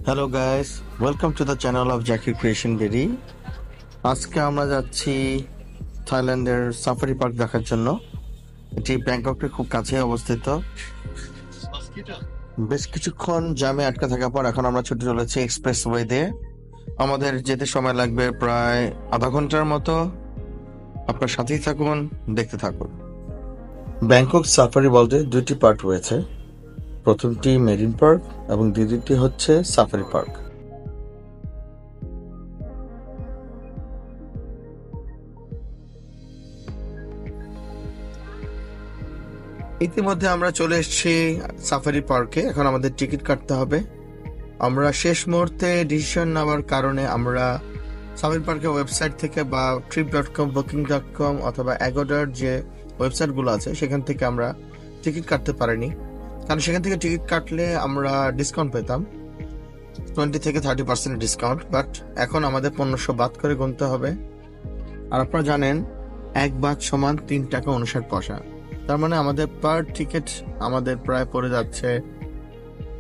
Hello guys, welcome to the channel of Zakir creation berry. আজকে আমরা যাচ্ছি থাইল্যান্ডের সাফারি পার্ক দেখার জন্য। এটি ব্যাংককের খুব কাছে অবস্থিত। বেশ কিছুক্ষণ জ্যামে আটকা থাকার পর এখন আমরা ছুটে চলেছি এক্সপ্রেস ওয়ে দিয়ে। আমাদের যেতে সময় লাগবে প্রায় আধা ঘন্টার মতো। আপনার সাথেই থাকুন, দেখতে থাকুন। ব্যাংকক সাফারি ওয়ার্ল্ডে দুইটি পার্ট রয়েছে। প্রথমটি মেরিন পার্ক এবং দ্বিতীয়টি হচ্ছে সাফারি পার্ক। ইতিমধ্যে আমরা চলে এসেছি সাফারি পার্কে। এখন আমাদের টিকিট কাটতে হবে। আমরা শেষ মুহূর্তে ডিসিশন নেওয়ার কারণে আমরা সাফারি পার্কের ওয়েবসাইট থেকে বা trip.com, booking.com অথবা অ্যাগোডার যে ওয়েবসাইটগুলো আছে সেখান থেকে আমরা টিকিট কাটতে পারিনি, কারণ সেখান থেকে টিকিট কাটলে আমরা ডিসকাউন্ট পেতাম 20 থেকে 30% ডিসকাউন্ট। বাট এখন আমাদের 1500 বাদ করে গুনতে হবে। আর আপনারা জানেন 1 বাদ সমান 3 টাকা 59 পয়সা। তার মানে আমাদের পার টিকিট আমাদের প্রায় পড়ে যাচ্ছে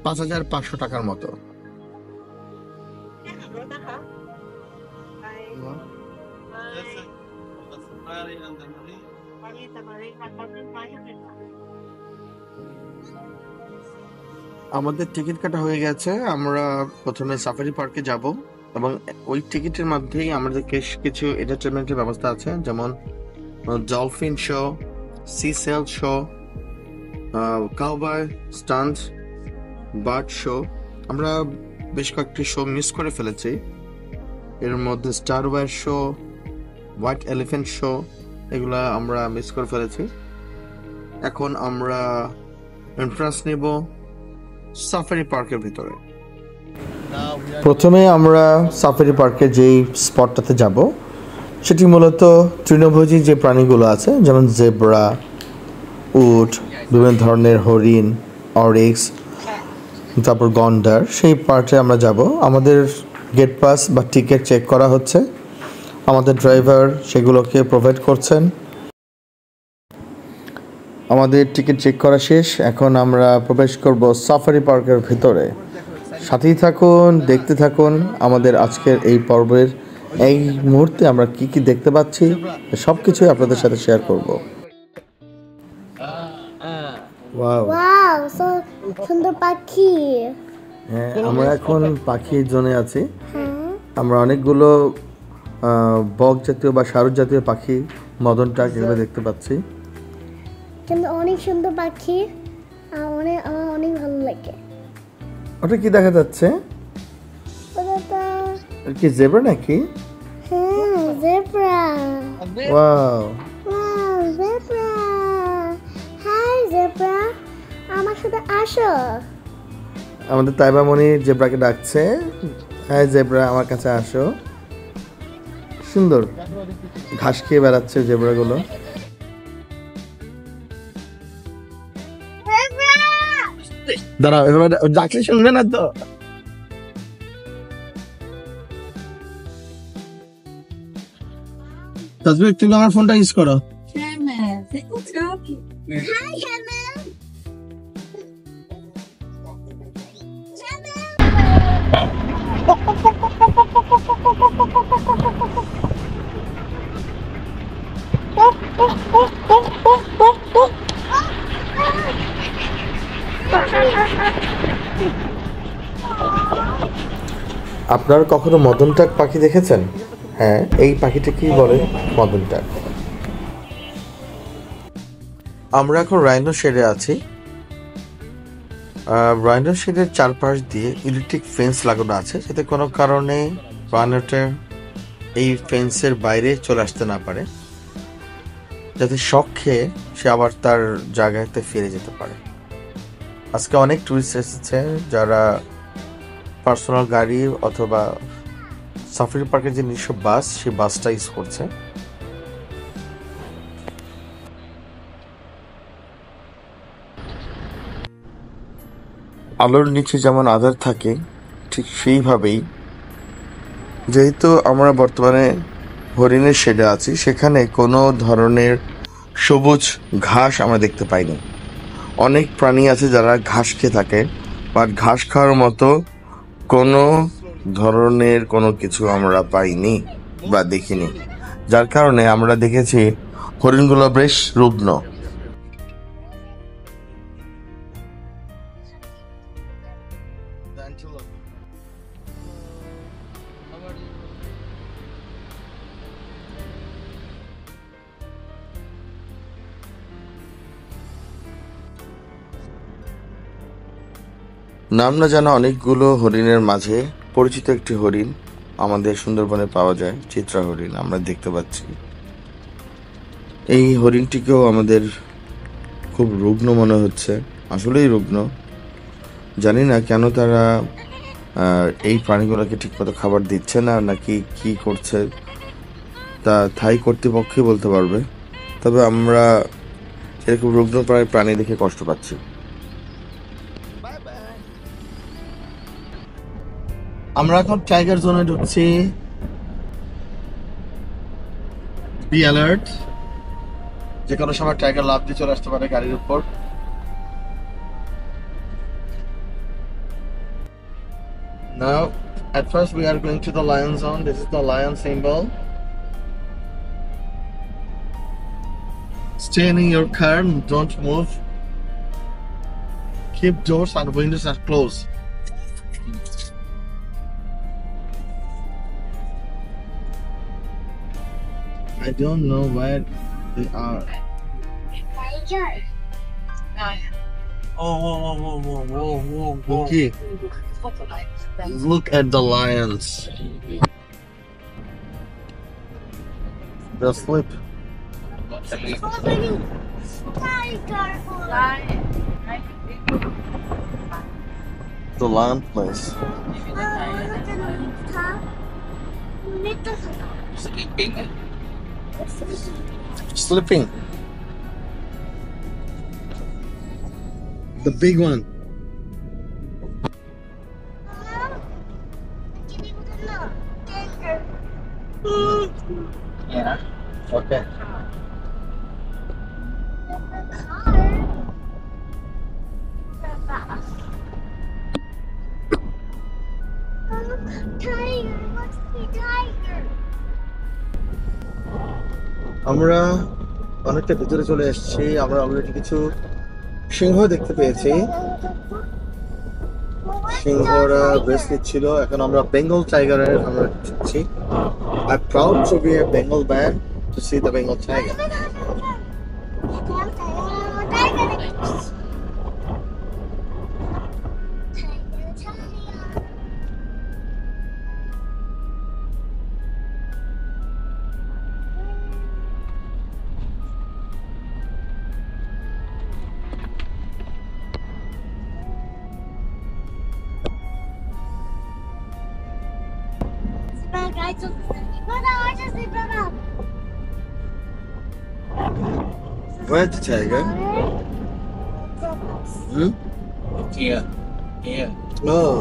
5500 টাকার মতো। আমাদের টিকিট কাটা হয়ে গেছে। আমরা প্রথমে সাফারি পার্কে যাব এবং ওই টিকিটের মধ্যেই আমাদের কিছু এন্টারটেনমেন্টের ব্যবস্থা আছে, যেমন dolphin show, sea seal show, cowboy stunt, bird show. আমরা বেশ কয়েকটি শো মিস করে ফেলেছি। এর মধ্যে star war show, white elephant show, এগুলা আমরা মিস করে ফেলেছি। এখন আমরা এন্ট্রান্স নিব সাফারি পার্কের ভিতরে। প্রথমে আমরা সাফারি পার্কের যেই স্পটটাতে যাব সেটি মূলত তৃণভোজী যে প্রাণীগুলো আছে, যেমন জেব্রা, উট, বিভিন্ন ধরনের হরিণ, অরিক্স, তারপর গন্ডার, সেই পার্টে আমরা যাব। আমাদের গেট পাস বা টিকিট চেক করা হচ্ছে। আমাদের ড্রাইভার সেগুলোকে প্রোভাইড করছেন। আমাদের টিকিট চেক করা শেষ। এখন আমরা প্রবেশ করব সাফারি পার্কের ভিতরে। সাথেই থাকুন, দেখতে থাকুন আমাদের আজকের এই পর্বের এই মুহূর্তে আমরা কি কি দেখতে পাচ্ছি সব কিছুই আপনাদের সাথে শেয়ার করব। ওয়াও, সো সুন্দর পাখি। হ্যাঁ, আমরা এখন পাখির জোনে আছি। আমরা অনেকগুলো বক জাতীয় বা সারস জাতীয় পাখি, মদন টাক, এগুলো দেখতে পাচ্ছি। কিন্তু অনেক সুন্দর পাখি, আমার অনেক ভালো লাগে। ওটা কি দেখা যাচ্ছে? ওটা কি জেব্রা নাকি? হ্যাঁ, zebra. Wow, zebra. Hi zebra, আমার সাথে আসো। আমাদের তাইবা মনি জেব্রাকে ডাকছে, হ্যাঁ জেব্রা আমার কাছে আসো। সুন্দর ঘাস খেয়ে বেড়াচ্ছে জেব্রাগুলো। দাঁড়াও, এভাবে ডাকলে শুনবে না তো। তাসবির, তুমি আমার ফোনটা ইউজ করো। আপনারা কখনো মদন টাক পাখি দেখেছেন? হ্যাঁ, এই পাখিটাকেই বলে মদন টাক। আমরা এখন রাইনো শেডে আছি। রাইনো শেডের চারপাশ দিয়ে ইলেকট্রিক ফেন্স লাগানো আছে, যাতে কোনো কারণে রাইনোটা এই ফেন্সের বাইরে চলে আসতে না পারে, যাতে শক খেয়ে সে আবার তার জায়গাতে ফিরে যেতে পারে। আজকে অনেক টুরিস্ট এসেছে যারা পার্সোনাল গাড়ি অথবা সাফারি পার্কের যে নিজস্ব বাস, সেই বাসটা ইউজ করছে। আলোর নিচে যেমন আধার থাকে, ঠিক সেইভাবেই যেহেতু আমরা বর্তমানে হরিণের শেডে আছি, সেখানে কোনো ধরনের সবুজ ঘাস আমরা দেখতে পাইনি। অনেক প্রাণী আছে যারা ঘাস খেয়ে থাকে, বাট ঘাস খাওয়ার মতো কোনো ধরনের কোনো কিছু আমরা পাইনি বা দেখিনি, যার কারণে আমরা দেখেছি হরিণগুলো বেশ রুগ্ন। নাম না জানা অনেকগুলো হরিণের মাঝে পরিচিত একটি হরিণ আমাদের সুন্দরবনে পাওয়া যায়, চিত্রা হরিণ আমরা দেখতে পাচ্ছি। এই হরিণটিকেও আমাদের খুব রুগ্ন মনে হচ্ছে, আসলেই রুগ্ন। জানি না কেন তারা এই প্রাণীগুলোকে ঠিকমতো খাবার দিচ্ছে না, নাকি কি করছে, তা থাই কর্তৃপক্ষই বলতে পারবে। তবে আমরা এরকম রুগ্ন প্রাণী দেখে কষ্ট পাচ্ছি। আমরা এখন টাইগার জোনে ঢুকছি। বি অ্যালার্ট, যে কোনো সময় টাইগার লাফ দিয়ে চলে আসতে পারে গাড়ির উপর। Now, at first we are going to the lion zone. This is the lion symbol. Stay in your car, don't move. Keep doors and windows are closed. I don't know where they are. Tiger. Okay, look at the lions. They're asleep. Tiger. The lion place. Sleeping. The big one. Yeah. Okay. Tiger, what's the tiger? আমরা অনেকটা ভিতরে চলে এসেছি। আমরা already কিছু সিংহ দেখতে পেয়েছি। সিংহরা bracelet ছিল। এখন আমরা বেঙ্গল টাইগারের আমরা দেখছি। I'm proud to be a Bengal man to see the Bengal tiger. Where's the tiger? Hmm? Here. Here. Oh,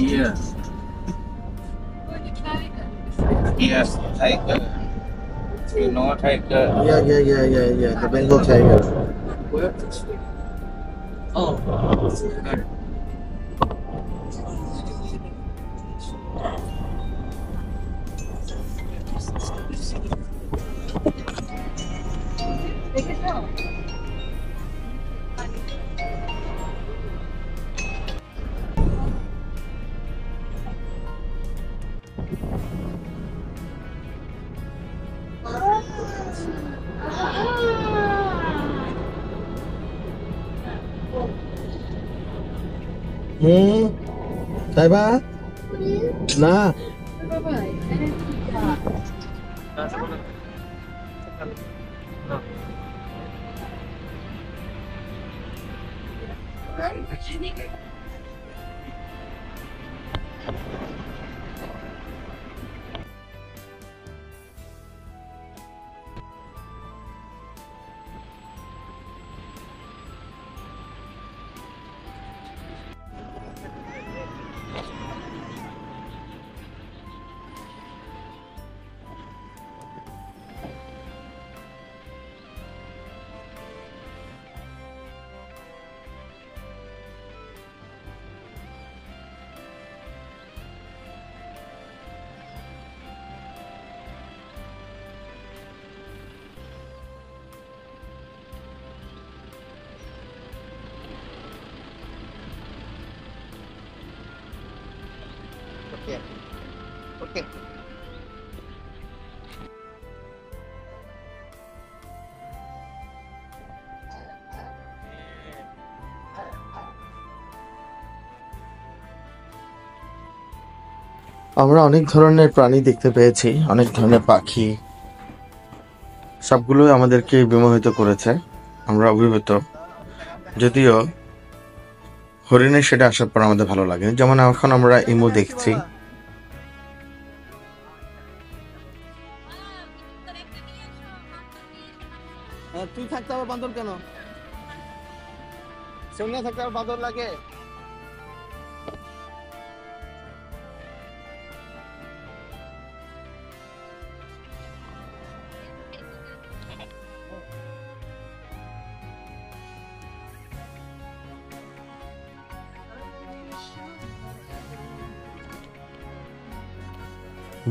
Here. Yes, tiger. You know tiger. yeah. The Bengal tiger. Where? Oh. Tayo ba? Na. আমরা অনেক ধরনের প্রাণী দেখতে পেয়েছি, অনেক ধরনের পাখি, সবগুলোই আমাদেরকে বিমোহিত করেছে। আমরা অভিভূত, যদিও হরিণের সেটা আসার পর আমাদের ভালো লাগে। যেমন এখন আমরা ইমু দেখছি। তুই থাকতে হবে বান্দর কেন? সামনে থাকতে আবার বান্দর লাগে?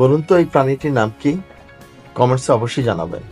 বলুন তো এই প্রাণীটির নাম কি? কমেন্টসে অবশ্যই জানাবেন।